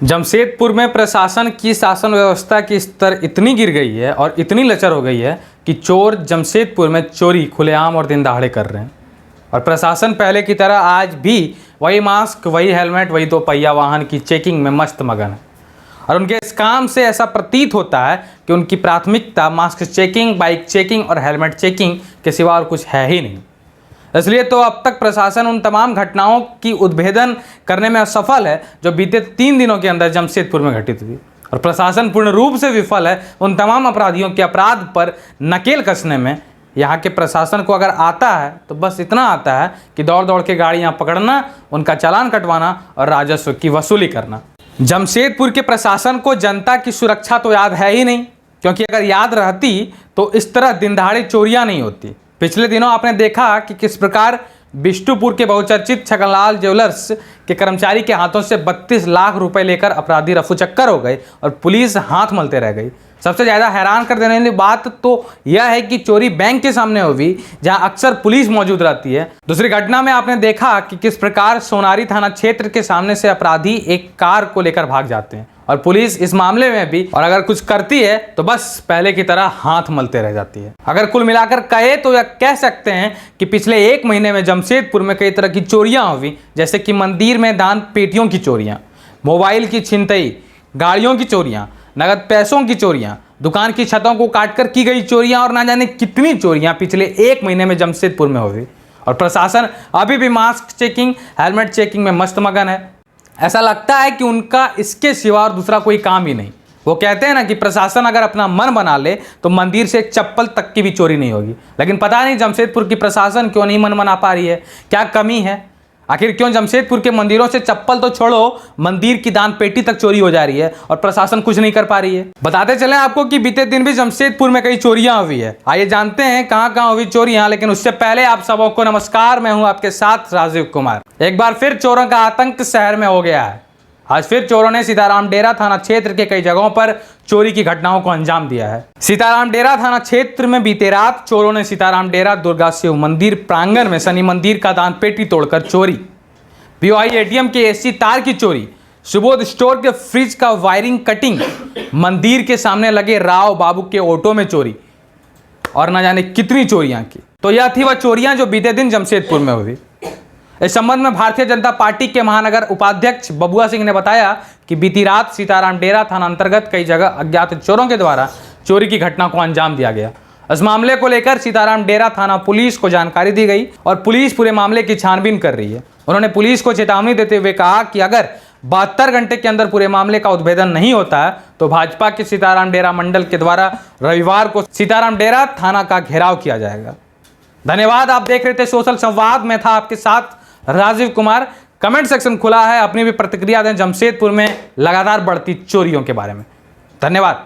जमशेदपुर में प्रशासन की शासन व्यवस्था की स्तर इतनी गिर गई है और इतनी लचर हो गई है कि चोर जमशेदपुर में चोरी खुलेआम और दिन दहाड़े कर रहे हैं। और प्रशासन पहले की तरह आज भी वही मास्क, वही हेलमेट, वही दो पहिया वाहन की चेकिंग में मस्त मगन है। और उनके इस काम से ऐसा प्रतीत होता है कि उनकी प्राथमिकता मास्क चेकिंग, बाइक चेकिंग और हेलमेट चेकिंग के सिवा और कुछ है ही नहीं। इसलिए तो अब तक प्रशासन उन तमाम घटनाओं की उद्भेदन करने में असफल है जो बीते 3 दिनों के अंदर जमशेदपुर में घटित हुई। और प्रशासन पूर्ण रूप से विफल है उन तमाम अपराधियों के अपराध पर नकेल कसने में। यहाँ के प्रशासन को अगर आता है तो बस इतना आता है कि दौड़ दौड़ के गाड़ियाँ पकड़ना, उनका चालान कटवाना और राजस्व की वसूली करना। जमशेदपुर के प्रशासन को जनता की सुरक्षा तो याद है ही नहीं, क्योंकि अगर याद रहती तो इस तरह दिन दहाड़े चोरियाँ नहीं होती। पिछले दिनों आपने देखा कि किस प्रकार बिष्टुपुर के बहुचर्चित छगनलाल ज्वेलर्स के कर्मचारी के हाथों से 32 लाख रुपए लेकर अपराधी रफूचक्कर हो गए और पुलिस हाथ मलते रह गई। सबसे ज़्यादा हैरान कर देने वाली बात तो यह है कि चोरी बैंक के सामने हुई, जहां अक्सर पुलिस मौजूद रहती है। दूसरी घटना में आपने देखा कि किस प्रकार सोनारी थाना क्षेत्र के सामने से अपराधी एक कार को लेकर भाग जाते हैं और पुलिस इस मामले में भी और अगर कुछ करती है तो बस पहले की तरह हाथ मलते रह जाती है। अगर कुल मिलाकर कहे तो यह कह सकते हैं कि पिछले 1 महीने में जमशेदपुर में कई तरह की चोरियां हुई, जैसे कि मंदिर में दान पेटियों की चोरियां, मोबाइल की छिनतई, गाड़ियों की चोरियां, नगद पैसों की चोरियां, दुकान की छतों को काटकर की गई चोरियां और ना जाने कितनी चोरियां पिछले 1 महीने में जमशेदपुर में हुई। और प्रशासन अभी भी मास्क चेकिंग, हेलमेट चेकिंग में मस्त मगन है। ऐसा लगता है कि उनका इसके सिवा और दूसरा कोई काम ही नहीं। वो कहते हैं ना कि प्रशासन अगर अपना मन बना ले तो मंदिर से एक चप्पल तक की भी चोरी नहीं होगी। लेकिन पता नहीं जमशेदपुर की प्रशासन क्यों नहीं मन बना पा रही है, क्या कमी है? आखिर क्यों जमशेदपुर के मंदिरों से चप्पल तो छोड़ो, मंदिर की दान पेटी तक चोरी हो जा रही है और प्रशासन कुछ नहीं कर पा रही है? बताते चलें आपको कि बीते दिन भी जमशेदपुर में कई चोरियां हुई है। आइए जानते हैं कहां कहां हुई चोरियां। लेकिन उससे पहले आप सबों को नमस्कार, मैं हूं आपके साथ राजीव कुमार। एक बार फिर चोरों का आतंक शहर में हो गया है। आज फिर चोरों ने सीताराम डेरा थाना क्षेत्र के कई जगहों पर चोरी की घटनाओं को अंजाम दिया है। सीताराम डेरा थाना क्षेत्र में बीते रात चोरों ने सीताराम डेरा दुर्गा शिव मंदिर प्रांगण में शनि मंदिर का दान पेटी तोड़कर चोरी, BOI ATM के AC तार की चोरी, सुबोध स्टोर के फ्रिज का वायरिंग कटिंग, मंदिर के सामने लगे राव बाबू के ऑटो में चोरी और न जाने कितनी चोरियां की। तो यह थी वह चोरियां जो बीते दिन जमशेदपुर में हुई। इस संबंध में भारतीय जनता पार्टी के महानगर उपाध्यक्ष बबुआ सिंह ने बताया कि बीती रात सीताराम डेरा थाना अंतर्गत कई जगह अज्ञात चोरों के द्वारा चोरी की घटना को अंजाम दिया गया। इस मामले को लेकर सीताराम डेरा थाना पुलिस को जानकारी दी गई और पुलिस पूरे मामले की छानबीन कर रही है। उन्होंने पुलिस को चेतावनी देते हुए कहा कि अगर 72 घंटे के अंदर पूरे मामले का उद्भेदन नहीं होता है तो भाजपा के सीताराम डेरा मंडल के द्वारा रविवार को सीताराम डेरा थाना का घेराव किया जाएगा। धन्यवाद। आप देख रहे थे सोशल संवाद में था आपके साथ राजीव कुमार। कमेंट सेक्शन खुला है, अपनी भी प्रतिक्रिया दें जमशेदपुर में लगातार बढ़ती चोरियों के बारे में। धन्यवाद।